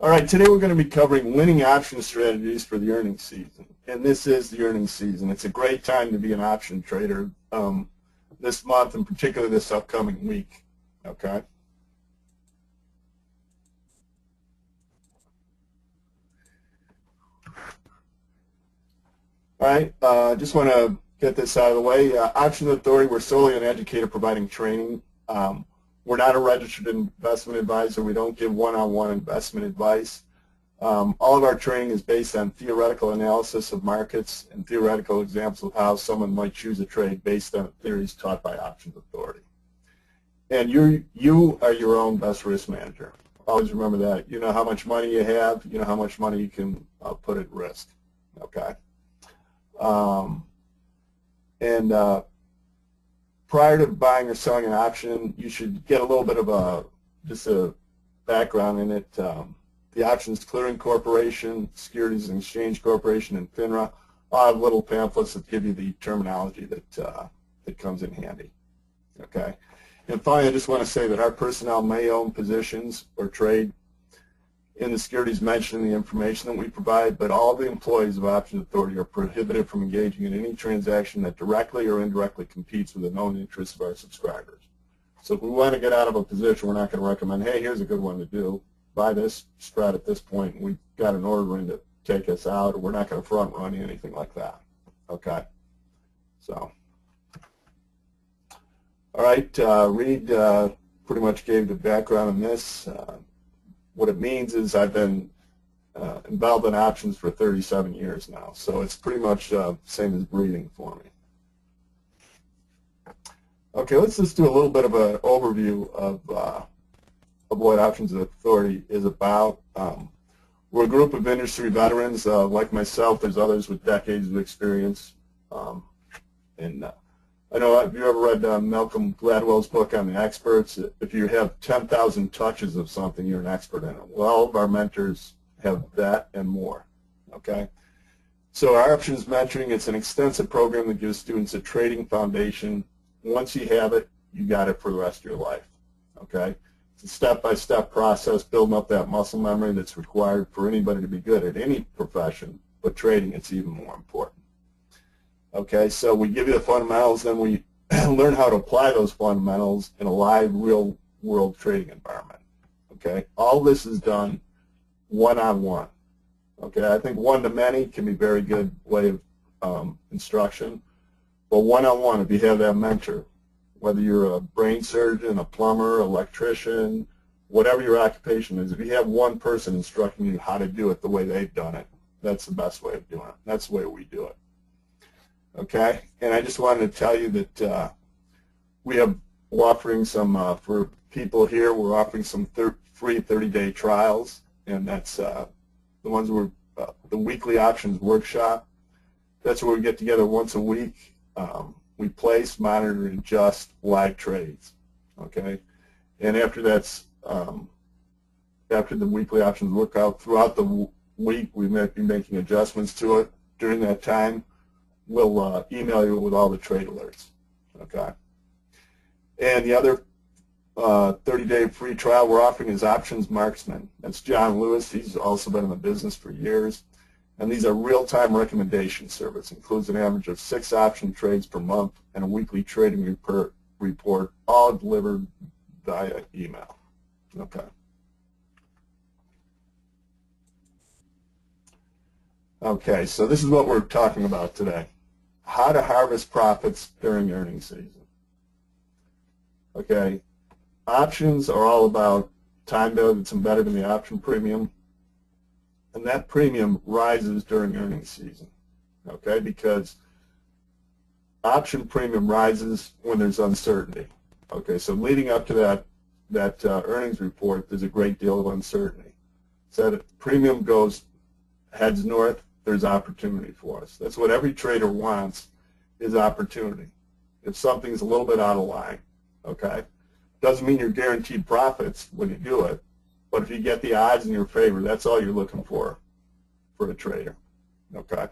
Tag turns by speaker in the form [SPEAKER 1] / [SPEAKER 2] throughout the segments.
[SPEAKER 1] All right, today we're going to be covering winning option strategies for the earnings season. And this is the earnings season. It's a great time to be an option trader this month, and particularly this upcoming week. Okay. All right, just want to get this out of the way. Options Authority, we're solely an educator providing training. We're not a registered investment advisor. We don't give one-on-one investment advice. All of our training is based on theoretical analysis of markets and theoretical examples of how someone might choose a trade based on theories taught by Options Authority. And you are your own best risk manager. Always remember that. You know how much money you have. You know how much money you can put at risk. Okay. Prior to buying or selling an option, you should get a little bit of just a background in it. The Options Clearing Corporation, Securities and Exchange Corporation, and FINRA all have little pamphlets that give you the terminology that comes in handy. Okay. And finally, I just want to say that our personnel may own positions or trade in the securities mentioned in the information that we provide, but all the employees of Options Authority are prohibited from engaging in any transaction that directly or indirectly competes with the known interests of our subscribers. So if we want to get out of a position, we're not going to recommend, hey, here's a good one to do. Buy this spread at this point, and we've got an order in to take us out, or we're not going to front run anything like that. Okay? So, all right, Reed pretty much gave the background on this. What it means is I've been involved in options for 37 years now, so it's pretty much same as breathing for me. Okay, let's just do a little bit of an overview of what Options Authority is about. We're a group of industry veterans. Like myself, there's others with decades of experience. I know, have you ever read Malcolm Gladwell's book on the experts? If you have 10,000 touches of something, you're an expert in it. Well, all of our mentors have that and more, okay? So our options mentoring, it's an extensive program that gives students a trading foundation. Once you have it, you got it for the rest of your life, okay? It's a step-by-step process, building up that muscle memory that's required for anybody to be good at any profession, but trading, it's even more important. Okay, so we give you the fundamentals, then we learn how to apply those fundamentals in a live, real-world trading environment. Okay, all this is done one-on-one. Okay, I think one-to-many can be a very good way of instruction, but one-on-one, if you have that mentor, whether you're a brain surgeon, a plumber, electrician, whatever your occupation is, if you have one person instructing you how to do it the way they've done it, that's the best way of doing it. That's the way we do it. Okay, and I just wanted to tell you that we're offering some, for people here, we're offering some free 30-day trials, and that's the ones where the weekly options workshop. That's where we get together once a week. We place, monitor, and adjust live trades. Okay, and after that's after the weekly options workout, throughout the week, we might be making adjustments to it. During that time, we'll email you with all the trade alerts, okay? And the other 30-day free trial we're offering is Options Marksman. That's John Lewis. He's also been in the business for years. And these are real-time recommendation service. Includes an average of 6 option trades per month and a weekly trading report, all delivered via email, okay? Okay, so this is what we're talking about today. How to harvest profits during earnings season. Okay, options are all about time value that's embedded in the option premium, and that premium rises during earnings season, okay, because option premium rises when there's uncertainty. Okay, so leading up to that earnings report, there's a great deal of uncertainty. So that premium heads north, there's opportunity for us. That's what every trader wants, is opportunity. If something's a little bit out of line, okay? Doesn't mean you're guaranteed profits when you do it, but if you get the odds in your favor, that's all you're looking for a trader, okay?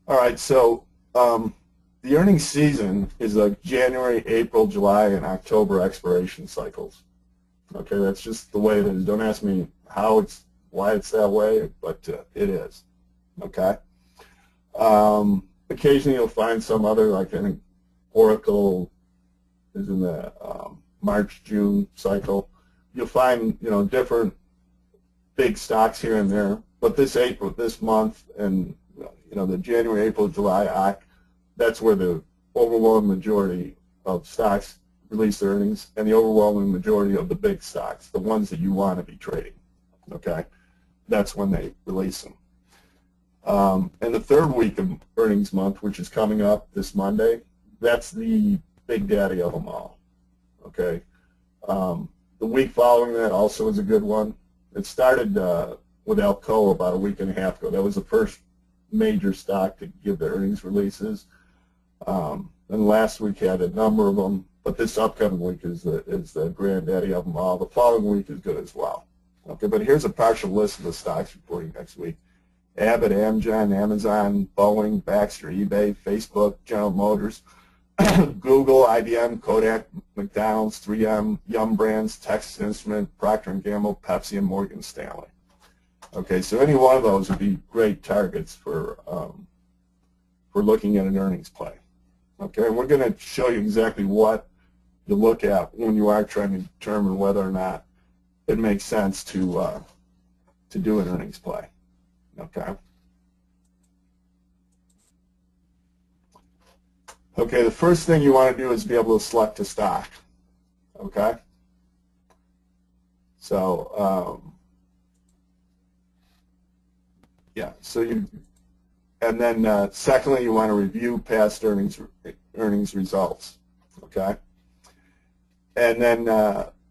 [SPEAKER 1] All right, so the earnings season is like January, April, July, and October expiration cycles. Okay, that's just the way it is. Don't ask me why it's that way, but it is. Okay. Occasionally you'll find some other, like I think Oracle is in the March, June cycle. You'll find, different big stocks here and there. But this month, and the January, April, July, that's where the overwhelming majority of stocks release their earnings, and the overwhelming majority of the big stocks, the ones that you want to be trading. Okay, that's when they release them. And the third week of earnings month, which is coming up this Monday, that's the big daddy of them all. Okay. The week following that also is a good one. It started with Alcoa about a week and a half ago. That was the first major stock to give their earnings releases. And last week had a number of them, but this upcoming week is the granddaddy of them all. The following week is good as well. Okay, but here's a partial list of the stocks reporting next week. Abbott, Amgen, Amazon, Boeing, Baxter, eBay, Facebook, General Motors, Google, IBM, Kodak, McDonald's, 3M, Yum Brands, Texas Instrument, Procter & Gamble, Pepsi, and Morgan Stanley. Okay, so any one of those would be great targets for looking at an earnings play. Okay, and we're going to show you exactly what you look at when you are trying to determine whether or not it makes sense to do an earnings play. Okay. Okay, the first thing you want to do is be able to select a stock. Okay. So yeah. So and then secondly, you want to review past earnings results. Okay. And then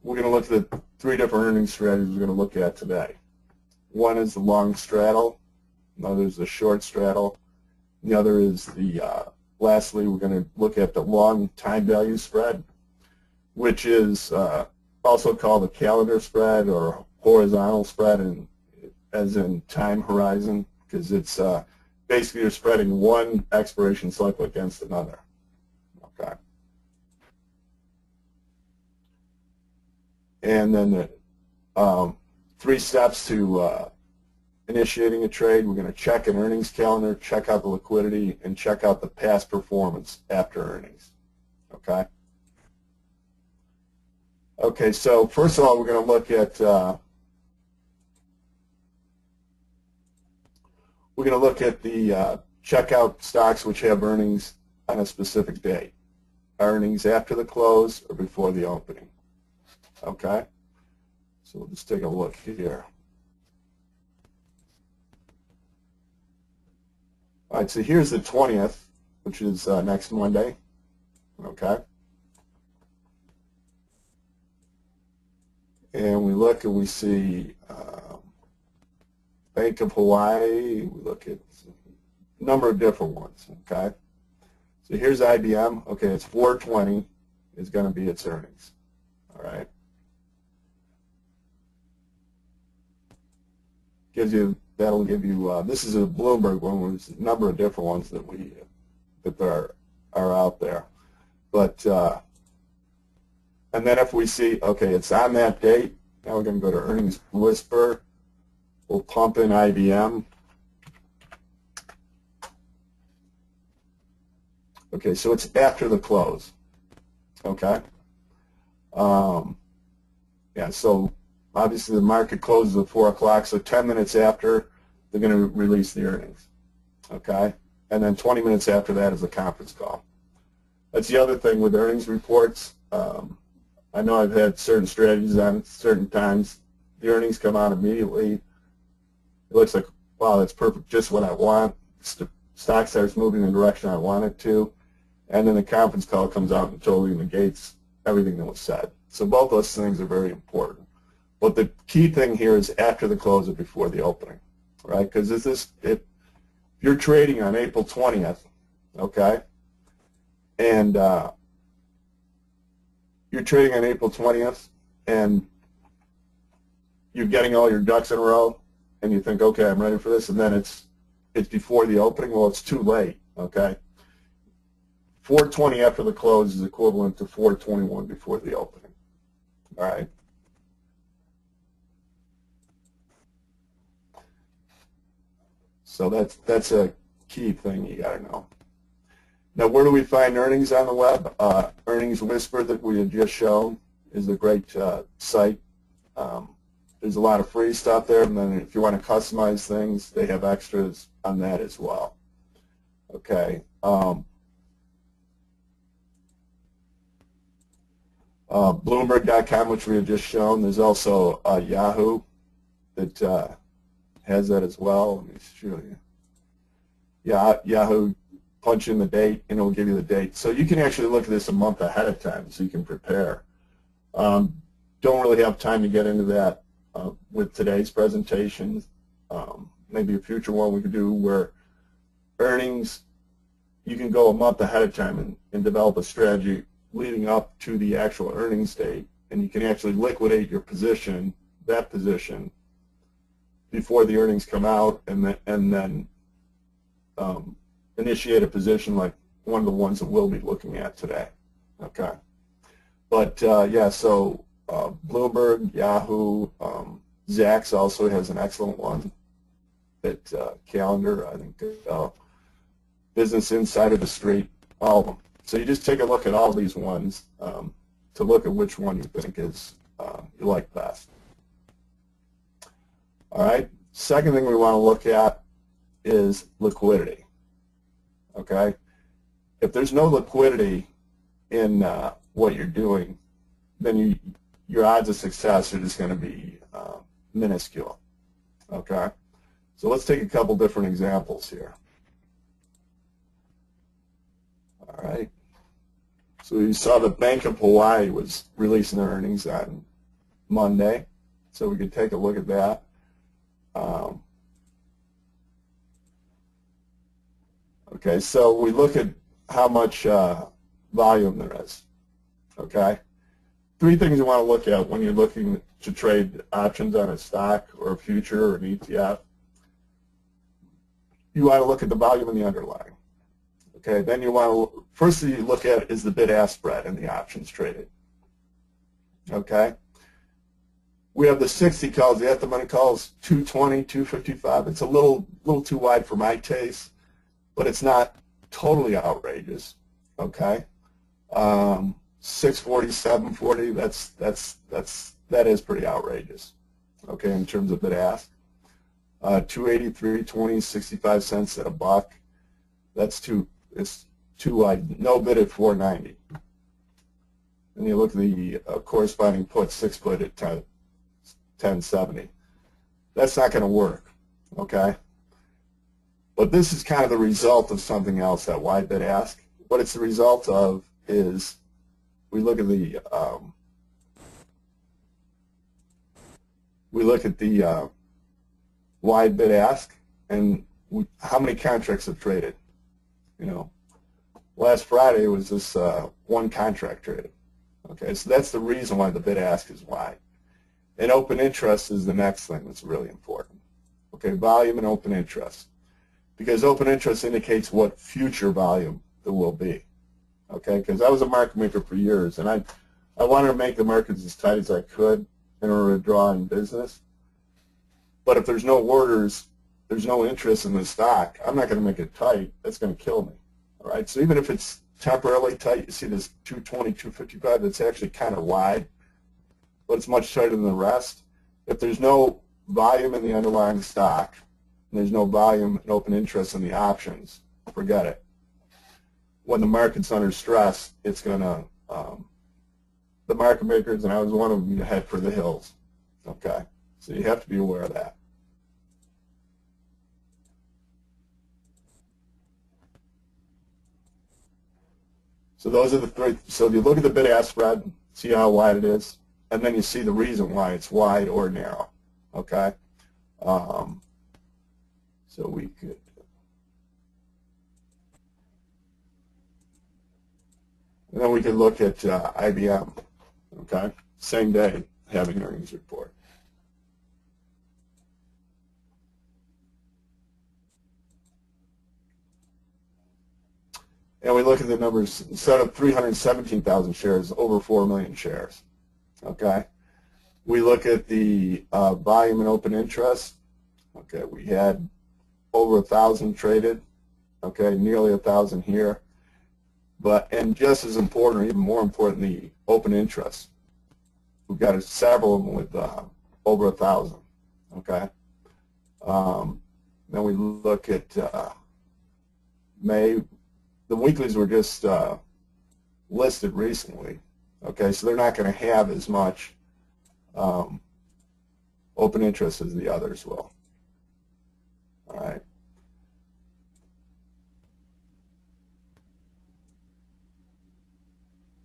[SPEAKER 1] we're going to look at the 3 different earnings strategies we're going to look at today. One is the long straddle, another is the short straddle, the other is the, lastly, we're going to look at the long time value spread, which is also called a calendar spread or horizontal spread, as in time horizon, because it's basically you're spreading one expiration cycle against another. Okay. And then the 3 steps to initiating a trade. We're going to check an earnings calendar, check out the liquidity, and check out the past performance after earnings. Okay. Okay. So first of all, we're going to look at the check out stocks which have earnings on a specific date. Earnings after the close or before the opening. Okay. So we'll just take a look here. All right, so here's the 20th, which is next Monday. Okay. And we look and we see Bank of Hawaii. We look at a number of different ones. Okay. So here's IBM. Okay, it's 420 is going to be its earnings. All right. That'll give you, this is a Bloomberg one. There's a number of different ones that are out there. But, and then if we see, okay, it's on that date, now we're going to go to Earnings Whisper. We'll pump in IBM. Okay, so it's after the close. Okay. Yeah, so obviously the market closes at 4 o'clock, so 10 minutes after, they're going to release the earnings. Okay? And then 20 minutes after that is a conference call. That's the other thing with earnings reports. I know I've had certain strategies on certain times. The earnings come out immediately. It looks like, wow, that's perfect, just what I want. Stock starts moving in the direction I want it to. And then the conference call comes out and totally negates everything that was said. So both those things are very important. But the key thing here is after the close or before the opening, right? Because if you're trading on April 20th, okay, and you're trading on April 20th, and you're getting all your ducks in a row, and you think, okay, I'm ready for this, and then it's before the opening, well, it's too late, okay? 420 after the close is equivalent to 421 before the opening. All right. So that's a key thing you got to know. Now, where do we find earnings on the web? Earnings Whisper that we had just shown is a great site. There's a lot of free stuff there, and then if you want to customize things, they have extras on that as well. Okay. Bloomberg.com, which we had just shown. There's also Yahoo that has that as well. Let me show you. Yeah, Yahoo, punch in the date, and it will give you the date. So you can actually look at this a month ahead of time, so you can prepare. Don't really have time to get into that with today's presentation. Maybe a future one we could do where earnings, you can go a month ahead of time and develop a strategy leading up to the actual earnings date, and you can actually liquidate your position, that position, before the earnings come out, and then initiate a position like one of the ones that we'll be looking at today. Okay. But yeah, so Bloomberg, Yahoo, Zacks also has an excellent one. That Calendar, I think, Business Insider, The Street, all of them. So you just take a look at all these ones to look at which one you think is you like best. All right. Second thing we want to look at is liquidity. Okay. If there's no liquidity in what you're doing, then your odds of success are just going to be minuscule. Okay. So let's take a couple different examples here. All right. So you saw the Bank of Hawaii was releasing their earnings on Monday, so we could take a look at that. Okay, so we look at how much volume there is. Okay, three things you want to look at when you're looking to trade options on a stock or a future or an ETF. You want to look at the volume in the underlying. Okay, then you want to, first thing you look at is the bid-ask spread in the options traded. Okay, we have the 60 calls, the at-the-money calls 220, 255. It's a little too wide for my taste, but it's not totally outrageous. Okay, 640, 740. That is pretty outrageous. Okay, in terms of bid-ask. 280, 320, 65 cents at a buck. It's too wide. No bid at 490. And you look at the corresponding put, 6 put at 1070. That's not going to work. Okay. But this is kind of the result of something else, that wide bid ask. What it's the result of is we look at the wide bid ask and how many contracts have traded. You know, last Friday was this one contract traded. Okay, so that's the reason why the bid ask is wide. And open interest is the next thing that's really important. Okay, volume and open interest. Because open interest indicates what future volume there will be. Okay, because I was a market maker for years, and I wanted to make the markets as tight as I could in order to draw in business. But if there's no orders, there's no interest in the stock, I'm not going to make it tight. That's going to kill me. All right, so even if it's temporarily tight, you see this 220, 255, that's actually kind of wide, but it's much tighter than the rest. If there's no volume in the underlying stock, and there's no volume and open interest in the options, forget it. When the market's under stress, it's going to, the market makers, and I was one of them, head for the hills. Okay, so you have to be aware of that. So those are the three. So if you look at the bid-ask spread, see how wide it is, and then you see the reason why it's wide or narrow. Okay. So we could. And then we could look at IBM. Okay. Same day, having earnings report. And we look at the numbers, instead of 317,000 shares, over 4 million shares. Okay. We look at the volume and open interest. Okay, we had over 1,000 traded. Okay, nearly 1,000 here. And just as important, or even more important, the open interest. We've got several of them with over 1,000. Okay. Then we look at May. The weeklies were just listed recently. Okay, so they're not going to have as much open interest as the others will. All right.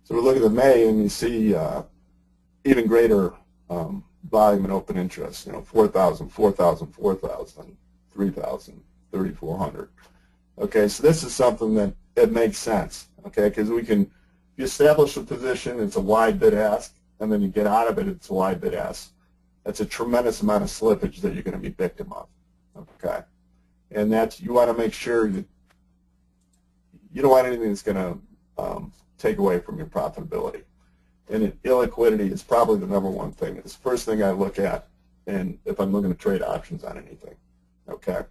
[SPEAKER 1] So we look at the May, and you see even greater volume and open interest. 4,000, 4,000, 4,000, 3,000, 3,400. Okay, so this is something that it makes sense. Okay, because if you establish a position, it's a wide bid ask, and then you get out of it, it's a wide bid ask. That's a tremendous amount of slippage that you're going to be victim of. Okay, and you want to make sure that you don't want anything that's going to take away from your profitability. And illiquidity is probably the #1 thing. It's the first thing I look at, and if I'm looking to trade options on anything. Okay.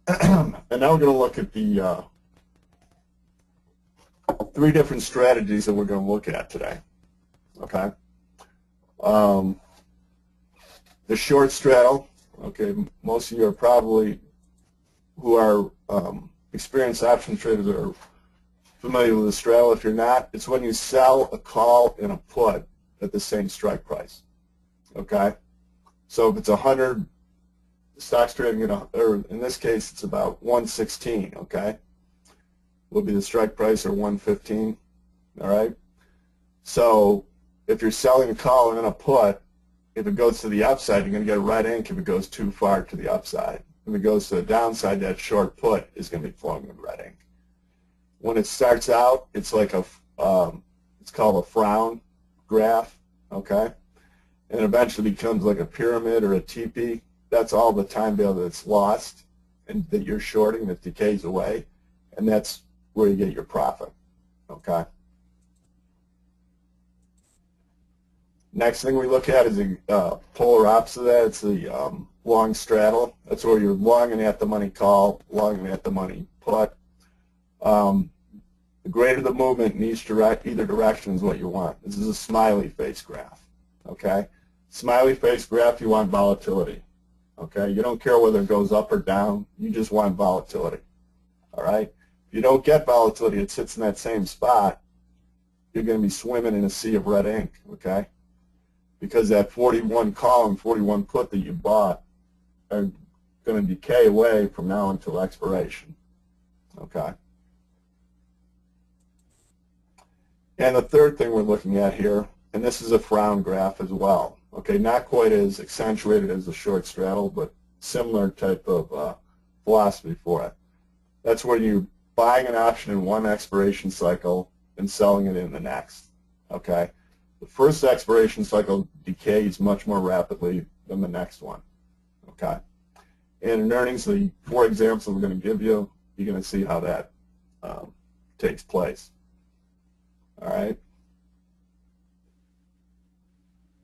[SPEAKER 1] And now we're going to look at the 3 different strategies that we're going to look at today. Okay. The short straddle. Okay. Most of you are probably, who are experienced option traders, are familiar with the straddle. If you're not, it's when you sell a call and a put at the same strike price. Okay. So if it's 100. Stock's trading at, or in this case, it's about 116, okay? Will be the strike price, or 115, all right? So if you're selling a call and a put, if it goes to the upside, you're going to get a red ink if it goes too far to the upside. If it goes to the downside, that short put is going to be flowing with red ink. When it starts out, it's like it's called a frown graph, okay? And it eventually becomes like a pyramid or a teepee. That's all the time value that's lost and that you're shorting that decays away, and that's where you get your profit. Okay. Next thing we look at is the polar opposite of that. It's the long straddle. That's where you're long and at the money call, long and at the money put. The greater the movement in either direction is what you want. This is a smiley face graph. Okay. Smiley face graph, you want volatility. Okay, you don't care whether it goes up or down. You just want volatility. All right. If you don't get volatility, it sits in that same spot. You're going to be swimming in a sea of red ink. Okay, because that 41 call and 41 put that you bought are going to decay away from now until expiration. Okay. And the third thing we're looking at here, and this is a frown graph as well. Okay, not quite as accentuated as the short straddle, but similar type of philosophy for it. That's where you're buying an option in one expiration cycle and selling it in the next. Okay, the first expiration cycle decays much more rapidly than the next one. Okay, and in earnings, the 4 examples I'm going to give you, you're going to see how that takes place. All right.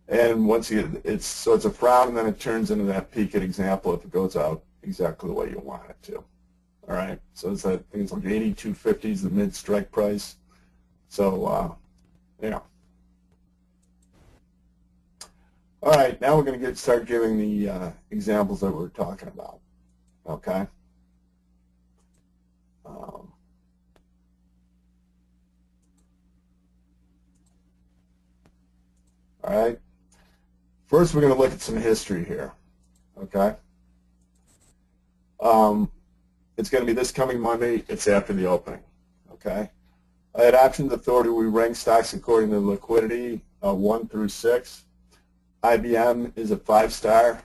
[SPEAKER 1] And once it's a frown, and then it turns into that peak at example if it goes out exactly the way you want it to. All right. So it's like, I think it's like 82.50 is the mid strike price. So yeah. All right. Now we're going to start giving the examples that we're talking about. Okay. All right. First, we're going to look at some history here, okay? It's going to be this coming Monday. It's after the opening, okay? At Options Authority, we rank stocks according to liquidity, 1 through 6. IBM is a 5-star.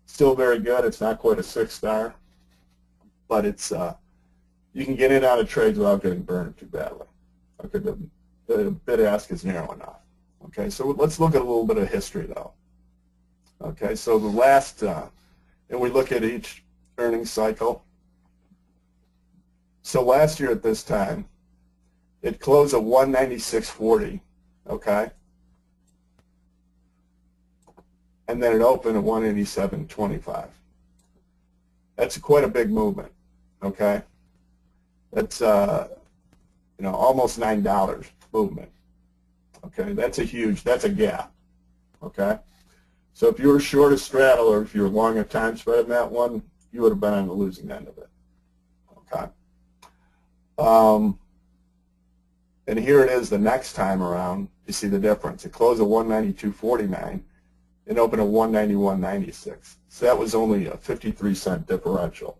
[SPEAKER 1] Still very good. It's not quite a 6-star, but it's you can get in and out of trades without getting burned too badly. Okay, the bid ask is narrow enough. Okay, so let's look at a little bit of history, though. Okay, so the last, and we look at each earnings cycle. So last year at this time, it closed at 196.40, okay? And then it opened at 187.25. That's quite a big movement, okay? That's almost $9 movement, okay? That's a gap, okay? So if you were short a straddle or if you were long a time spread in that one, you would have been on the losing end of it, okay? And here it is the next time around. You see the difference. It closed at 192.49 and opened at 191.96. So that was only a 53-cent differential.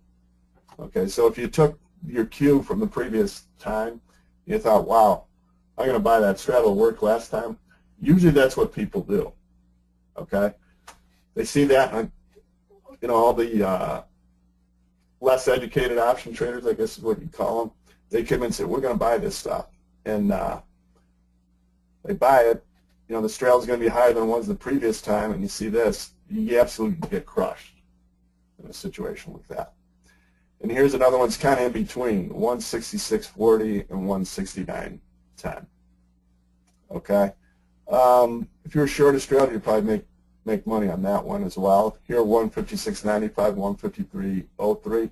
[SPEAKER 1] Okay, so if you took your cue from the previous time, you thought, wow, I'm going to buy that straddle work last time. Usually that's what people do. Okay, they see that, and all the less educated option traders, I guess is what you call them, they come in and say, we're going to buy this stuff. And they buy it. The straddle is going to be higher than it was the previous time, and you see this, you absolutely get crushed in a situation like that. And here's another one's kind of in between, 166.40 and 169.10. Okay. If you're short a straddle, you probably make money on that one as well. Here, 156.95, 153.03.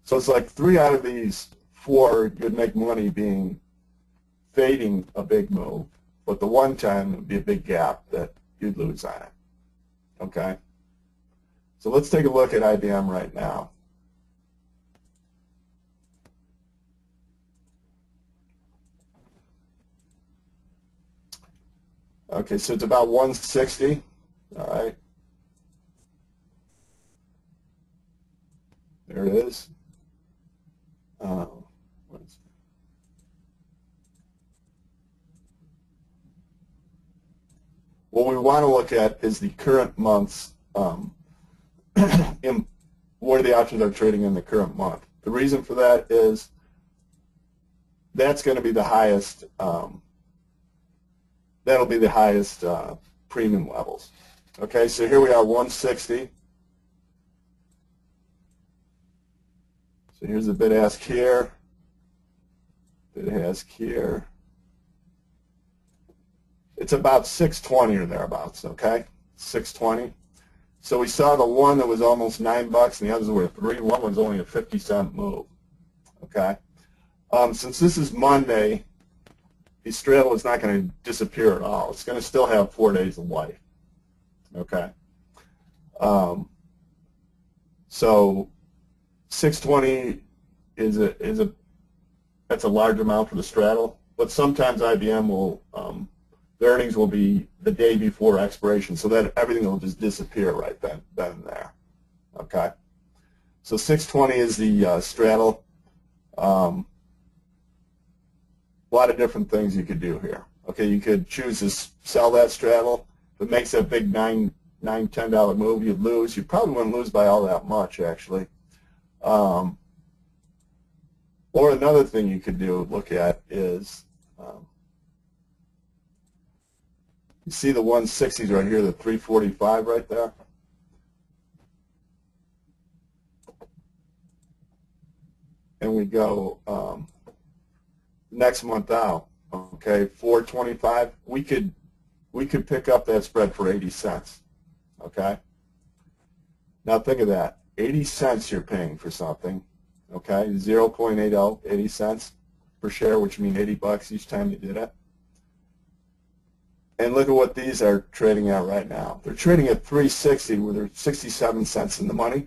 [SPEAKER 1] So it's like 3 out of these 4 you'd make money being fading a big move, but the one time it would be a big gap that you'd lose on it. Okay? So let's take a look at IBM right now. Okay, so it's about 160. All right. There it is. What we want to look at is the current month's, where the options are trading in the current month. The reason for that is that's going to be the highest, that'll be the highest premium levels. Okay, so here we are, 160. So here's the bid-ask here, bid-ask here. It's about 620 or thereabouts, okay? 620. So we saw the one that was almost $9 and the others were 3. One was only a 50-cent move, okay? Since this is Monday, the straddle is not going to disappear at all. It's going to still have 4 days of life, okay? So 620 that's a large amount for the straddle, but sometimes IBM will the earnings will be the day before expiration, so that everything will just disappear right then and there. Okay, so 620 is the straddle. A lot of different things you could do here. Okay, you could choose to sell that straddle. If it makes that big $10 move, you'd lose. You probably wouldn't lose by all that much, actually. Or another thing you could look at is, you see the 160s right here, the 345 right there? And we go next month out, okay, 425. We could pick up that spread for 80 cents, okay? Now think of that, 80 cents you're paying for something, okay, 0.80, 80 cents per share, which means $80 each time you did it. And look at what these are trading at right now. They're trading at 360, where they're 67 cents in the money.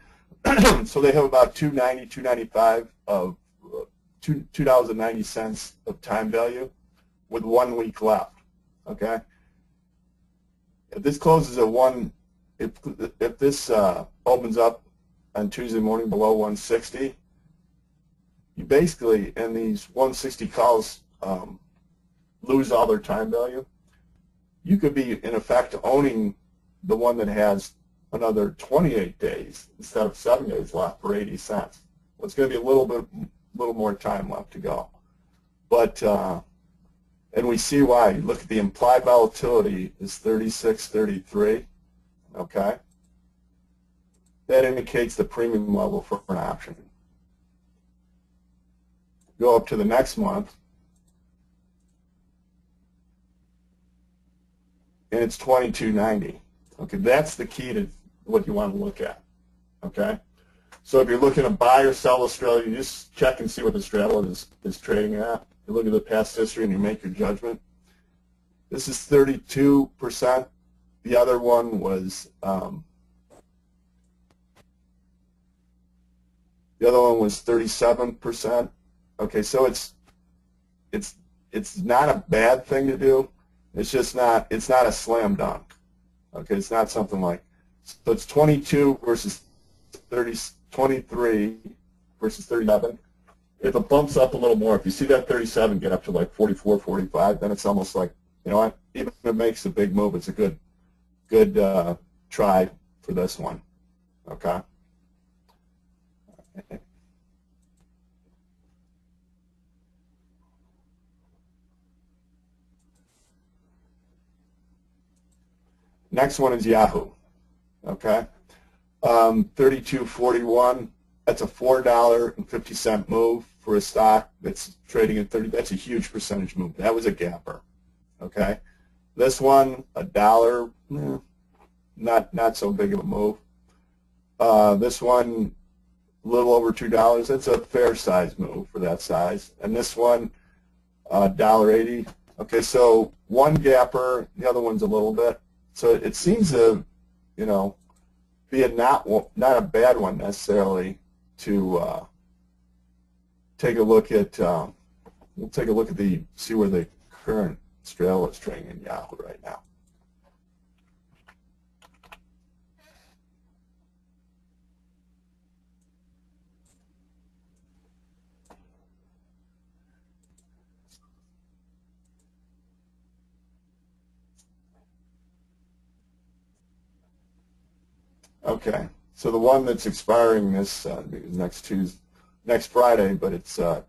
[SPEAKER 1] So they have about $2.90, $2.95 of $2.90 of time value, with 1 week left. Okay. If this closes at if this opens up on Tuesday morning below 160, you basically, and these 160 calls lose all their time value. You could be, in effect, owning the one that has another 28 days instead of 7 days left for 80 cents. Well, it's going to be a little more time left to go. But, and we see why. Look at the implied volatility is 36.33, okay? That indicates the premium level for an option. go up to the next month, and it's 22.90. Okay, that's the key to what you want to look at. Okay, so if you're looking to buy or sell a straddle, you just check and see what the straddle is trading at. You look at the past history and you make your judgment. This is 32%. The other one was 37%. Okay, so it's not a bad thing to do. It's just not a slam dunk. Okay, it's not something like, so it's 22 versus 23 versus 37. If it bumps up a little more, if you see that 37 get up to like 44, 45, then it's almost like, you know what, even if it makes a big move, it's a good try for this one. Okay. Next one is Yahoo. Okay. 32.41. That's a $4.50 move for a stock that's trading at 30. That's a huge percentage move. That was a gapper. Okay. This one, $1. Not so big of a move. This one, a little over $2. That's a fair size move for that size. And this one, $1.80. Okay, so one gapper, the other one's a little bit. So it seems to, you know, be a not a bad one necessarily to take a look at. We'll take a look at see where the current straddle is trading in Yahoo right now. Okay, so the one that's expiring this next Friday, but it's well,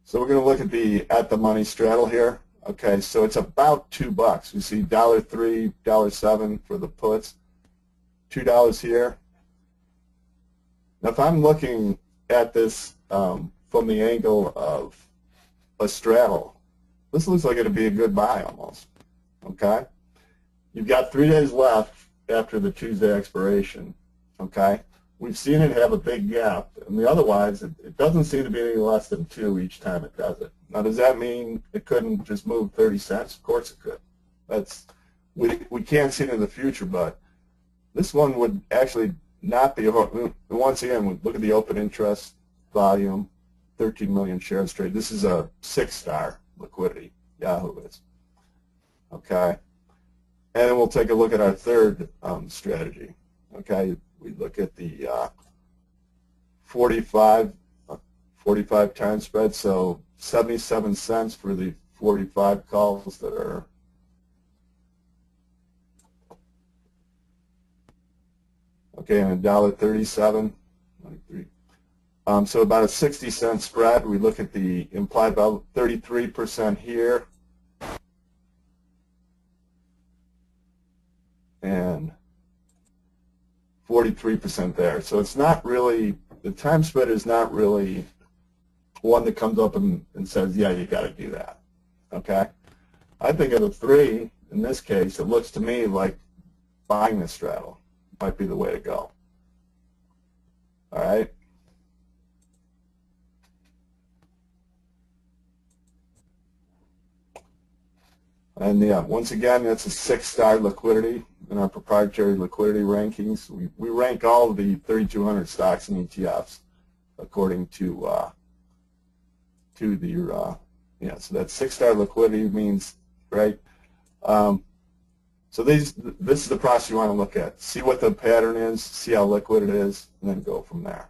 [SPEAKER 1] so we're going to look at the money straddle here. Okay, so it's about $2. We see $1.03, $1.07 for the puts, $2 here. Now, if I'm looking at this from the angle of a straddle, this looks like it'd be a good buy almost. Okay, you've got 3 days left after the Tuesday expiration. Okay, we've seen it have a big gap, and otherwise it doesn't seem to be any less than 2 each time it does it. Now, does that mean it couldn't just move 30 cents? Of course it could. We can't see it in the future, but this one would actually not be. Once again, look at the open interest volume, 13 million shares traded. This is a 6-star liquidity. Yahoo is. Okay, and then we'll take a look at our third strategy. Okay, we look at the 45 time spread, so 77 cents for the 45 calls that are okay, and $1.37. So about a 60-cent spread. We look at the implied value, 33% here, and 43% there. So it's not really, the time spread is not really one that comes up and says, yeah, you got to do that. Okay? I think of the 3, in this case, it looks to me like buying the straddle might be the way to go. All right? And yeah, once again, that's a 6-star liquidity in our proprietary liquidity rankings. We rank all of the 3,200 stocks and ETFs according to the so that 6-star liquidity means, right? So this is the process you want to look at. See what the pattern is, see how liquid it is, and then go from there.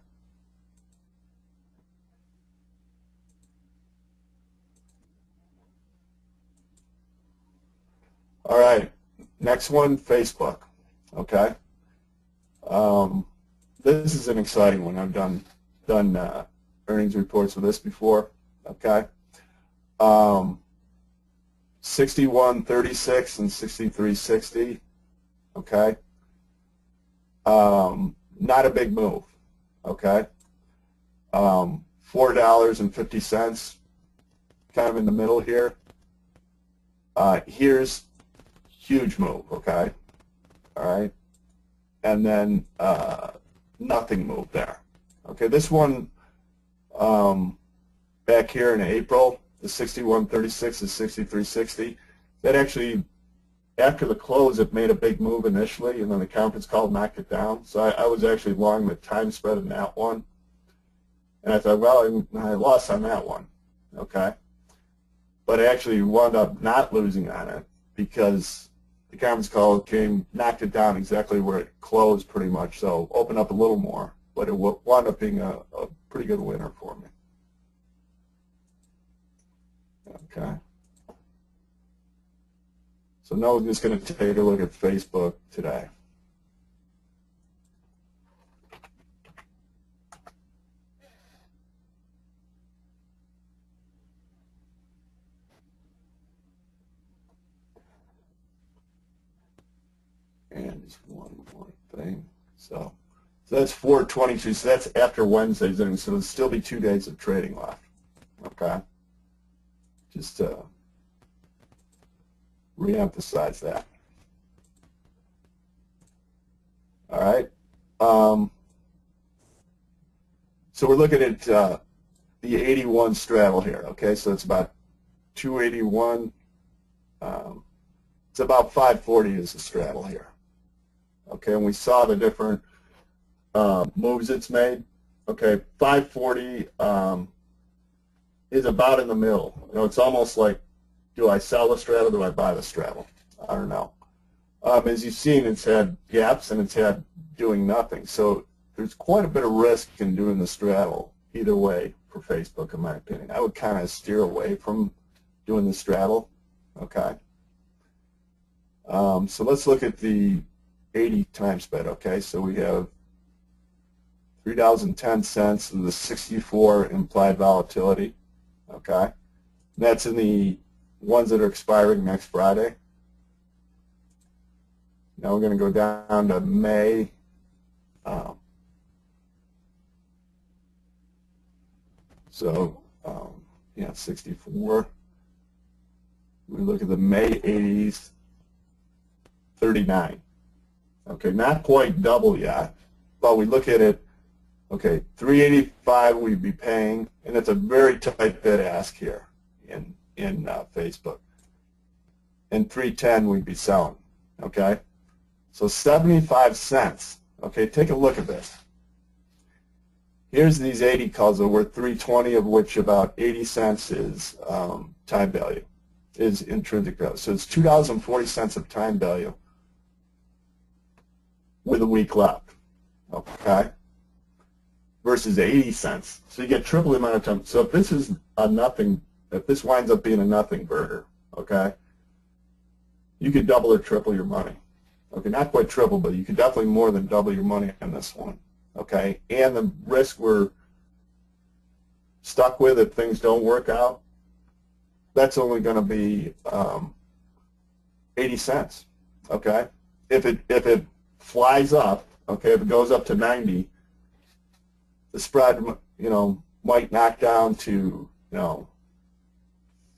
[SPEAKER 1] All right, next one, Facebook. Okay, this is an exciting one. I've done earnings reports with this before. Okay, 61.36 and 63.60. Okay. Not a big move. Okay. $4.50, kind of in the middle here. Here's huge move. Okay. All right. And then nothing moved there. Okay. This one back here in April, the 61.36 is 63.60. That actually, after the close, it made a big move initially, and then the conference call knocked it down. So I was actually long the time spread in that one. And I thought, well, I lost on that one, okay? But I actually wound up not losing on it because the conference call knocked it down exactly where it closed pretty much, so opened up a little more. But it wound up being a pretty good winner for me. Okay. So now we're just going to take a look at Facebook today. And just one more thing. So that's 4:22. So that's after Wednesday's earnings. So there'll still be 2 days of trading left. Okay. Just to re-emphasize that. All right. So we're looking at the 81 straddle here. Okay, so it's about 281. It's about 540 is the straddle here. Okay, and we saw the different moves it's made. Okay, 540 is about in the middle. You know, it's almost like, do I sell the straddle, do I buy the straddle? I don't know. As you've seen, it's had gaps and it's had doing nothing. So there's quite a bit of risk in doing the straddle either way for Facebook, in my opinion. I would kind of steer away from doing the straddle. Okay. So let's look at the 80 time spread. Okay, so we have $3.10 of the 64 implied volatility. Okay, and that's in the ones that are expiring next Friday. Now we're going to go down to May. Yeah, 64. We look at the May 80s, 39. Okay, not quite double yet, but we look at it. Okay, 385 we'd be paying, and it's a very tight bid ask here in Facebook. And 310 we'd be selling. Okay, so 75 cents. Okay, take a look at this. Here's these 80 calls that were 320, of which about 80 cents is time value, is intrinsic value. So it's $2.40 of time value with a week left. Okay. Versus 80 cents. So you get triple the amount of time. So if this is a nothing, if this winds up being a nothing burger, okay, you could double or triple your money. Okay, not quite triple, but you could definitely more than double your money on this one. Okay, and the risk we're stuck with if things don't work out, that's only going to be 80 cents. Okay, if it flies up, okay, if it goes up to 90, the spread, you know, might knock down to, you know,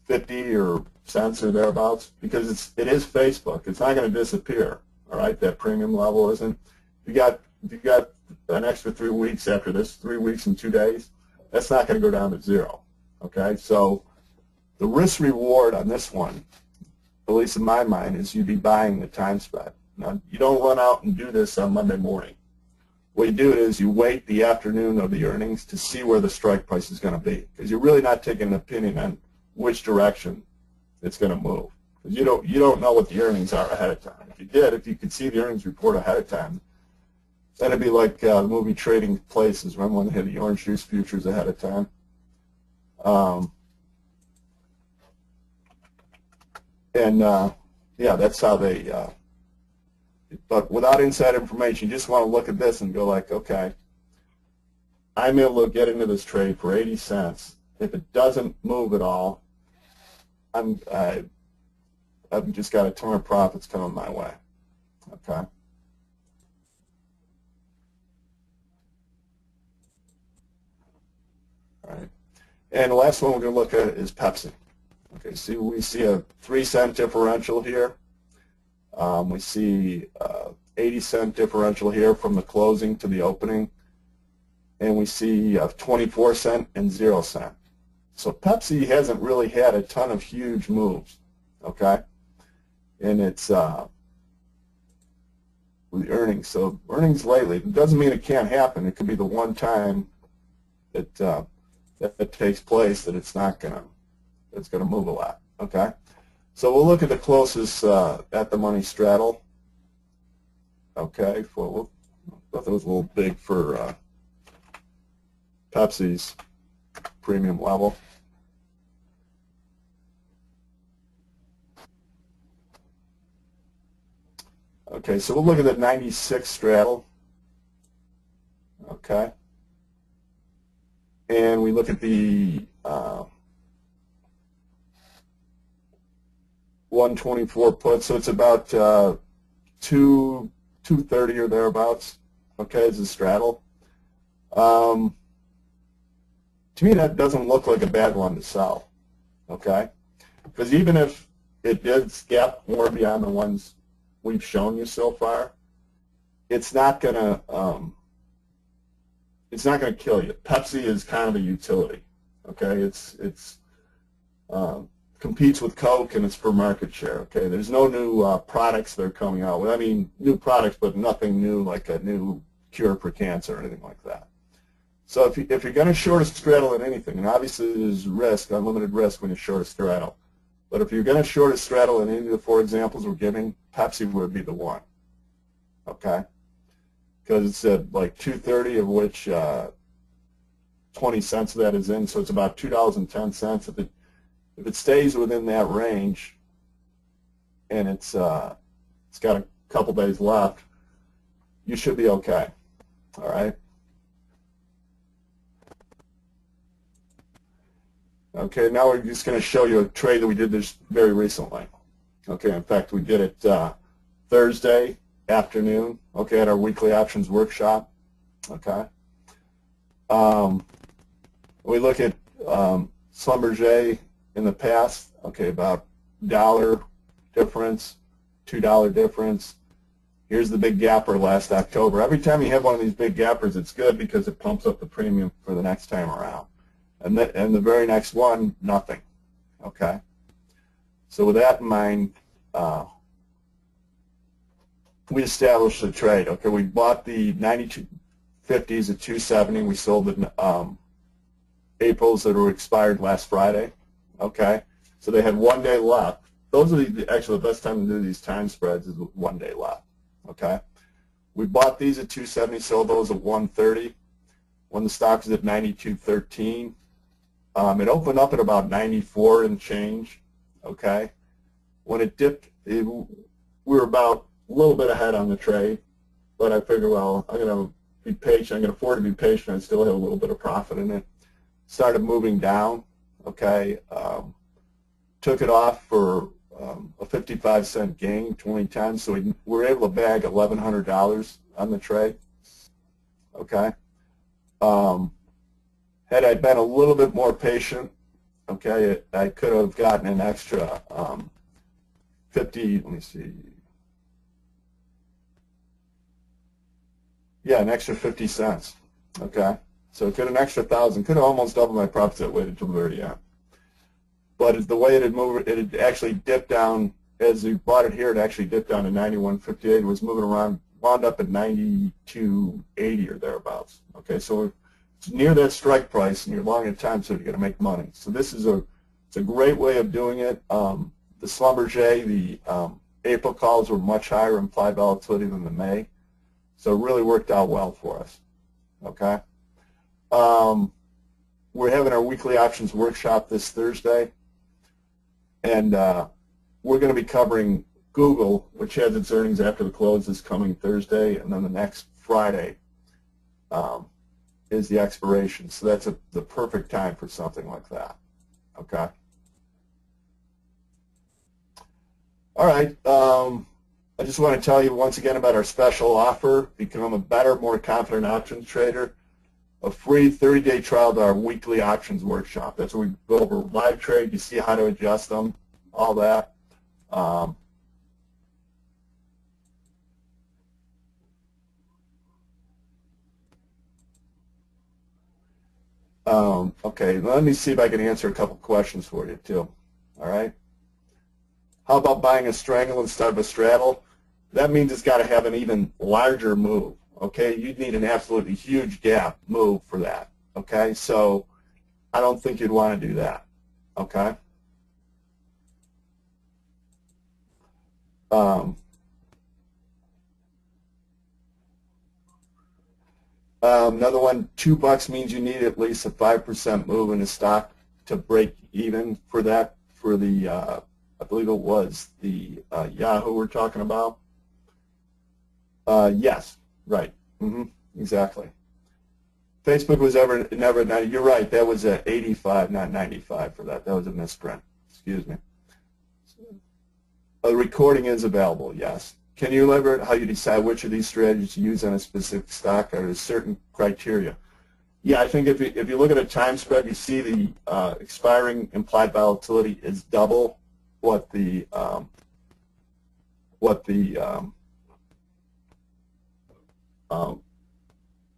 [SPEAKER 1] 50 or cents or thereabouts, because it is Facebook. It's not going to disappear. All right, that premium level isn't. If you got an extra 3 weeks after this, 3 weeks and 2 days, that's not going to go down to zero. Okay, so the risk reward on this one, at least in my mind, is you'd be buying the time spread. Now, you don't run out and do this on Monday morning. What you do is you wait the afternoon of the earnings to see where the strike price is going to be, because you're really not taking an opinion on which direction it's going to move. Because you don't know what the earnings are ahead of time. If you did, if you could see the earnings report ahead of time, then it'd be like the movie Trading Places. Remember when they had the orange juice futures ahead of time? Yeah, that's how they. But without inside information, you just want to look at this and go like, okay, I'm able to get into this trade for 80 cents. If it doesn't move at all, I've just got a ton of profits coming my way. Okay. All right. And the last one we're going to look at is Pepsi. Okay, so we see a 3-cent differential here. We see 80-cent differential here from the closing to the opening. And we see 24-cent and 0-cent. So Pepsi hasn't really had a ton of huge moves, okay? And it's with earnings. So earnings lately, it doesn't mean it can't happen. It could be the one time that that takes place that it's not gonna move a lot, okay? So we'll look at the closest at the money straddle, okay? I thought that was a little big for Pepsi's premium level. Okay, so we'll look at the 96 straddle. Okay. And we look at the 124 put, so it's about 230 or thereabouts. Okay, it's a straddle. To me, that doesn't look like a bad one to sell. Okay, because even if it did gap more beyond the ones we've shown you so far, it's not gonna kill you. Pepsi is kind of a utility. Okay, it's competes with Coke and it's for market share. Okay, there's no new products that are coming out. I mean, new products, but nothing new like a new cure for cancer or anything like that. So if you're going to short a straddle in anything, and obviously there's risk, unlimited risk when you short a straddle, but if you're going to short a straddle in any of the 4 examples we're giving, Pepsi would be the one. Okay, because it's at like 230, of which 20 cents of that is in, so it's about $2.10. If it stays within that range, and it's got a couple days left, you should be okay. All right. Okay, now we're just going to show you a trade that we did this very recently. Okay, in fact, we did it Thursday afternoon, okay, at our weekly options workshop. Okay. We look at Schlumberger in the past, okay, about $1 difference, $2 difference. Here's the big gapper last October. Every time you have one of these big gappers, it's good because it pumps up the premium for the next time around. And the very next one, nothing. Okay. So with that in mind, we established the trade. Okay, we bought the 9250s at 270. We sold the Aprils that were expired last Friday. Okay, so they had 1 day left. Those are actually the best time to do these time spreads is with 1 day left. Okay, we bought these at 270, sold those at 130. When the stock was at 9213. It opened up at about 94 and change, okay? When it dipped, we were about a little bit ahead on the trade, but I figured, well, I'm going to be patient. I'm going to afford to be patient. I still have a little bit of profit in it. Started moving down, okay? Took it off for a 55-cent gain 20 times, so we were able to bag $1,100 on the trade, okay? Had I been a little bit more patient, okay, I could have gotten an extra 50, let me see, yeah, an extra 50 cents, okay? So could an extra 1,000, could have almost doubled my profits that way until the very end. But the way it had moved, it had actually dipped down, as we bought it here, it actually dipped down to 91.58, it was moving around, wound up at 92.80 or thereabouts, okay? So it's near that strike price, and you're long in time, so you're going to make money. So this is it's a great way of doing it. The Schlumberger, the April calls were much higher implied volatility than the May, so it really worked out well for us. Okay. We're having our weekly options workshop this Thursday, and we're going to be covering Google, which has its earnings after the close this coming Thursday, and then the next Friday is the expiration. So that's the perfect time for something like that. Okay. All right. I just want to tell you once again about our special offer. Become a better, more confident options trader. A free 30-day trial to our weekly options workshop. That's where we go over live trade. You see how to adjust them, all that. Okay, let me see if I can answer a couple questions for you too. All right. How about buying a strangle instead of a straddle? That means it's got to have an even larger move. Okay, you'd need an absolutely huge gap move for that. Okay, so I don't think you'd want to do that. Okay. Another one, $2 means you need at least a 5% move in the stock to break even for that, for the, I believe it was the Yahoo we're talking about. Yes, right, exactly. Facebook was never 90. You're right, that was at 85, not 95 for that. That was a misprint, excuse me. A recording is available, yes. Can you elaborate how you decide which of these strategies to use on a specific stock? Are there certain criteria? Yeah, I think if you look at a time spread, you see the expiring implied volatility is double what the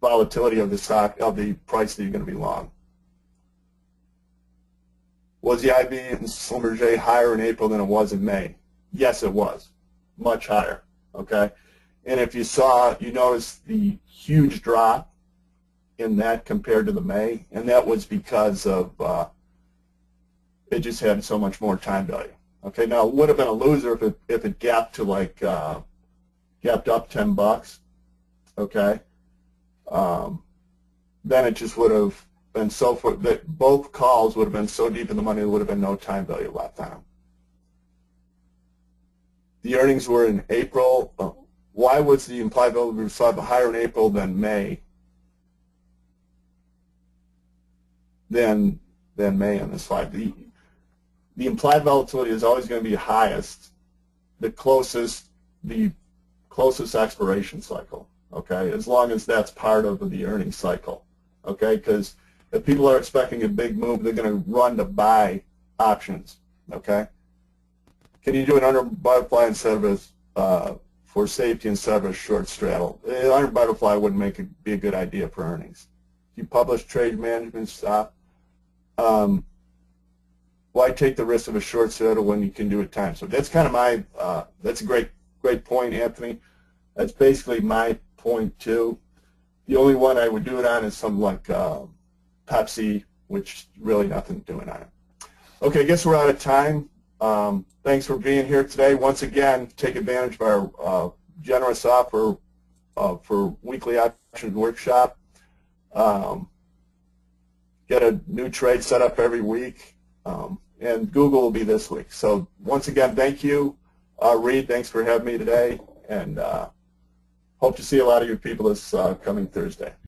[SPEAKER 1] volatility of the stock, of the price that you're going to be long. Was the IB in Schlumberger higher in April than it was in May? Yes, it was. Much higher. Okay? And if you saw, you noticed the huge drop in that compared to the May, and that was because of it just had so much more time value. Okay, now it would have been a loser if it gapped to like gapped up $10. Okay, then it just would have been so for that both calls would have been so deep in the money there would have been no time value left on them. The earnings were in April. Why was the implied volatility higher in April than May? Than May on this slide. The implied volatility is always going to be highest the closest expiration cycle. Okay, as long as that's part of the earnings cycle. Okay, because if people are expecting a big move, they're going to run to buy options. Okay. Can you do an under butterfly instead of a for safety instead of a short straddle? Under butterfly wouldn't be a good idea for earnings. If you publish trade management stop, why take the risk of a short straddle when you can do it time? So that's kind of my that's a great point, Anthony. That's basically my point too. The only one I would do it on is something like Pepsi, which really nothing doing on it. Okay, I guess we're out of time. Thanks for being here today. Once again, take advantage of our generous offer for weekly options workshop. Get a new trade set up every week, and Google will be this week. So once again, thank you, Reed. Thanks for having me today, and hope to see a lot of you people this coming Thursday.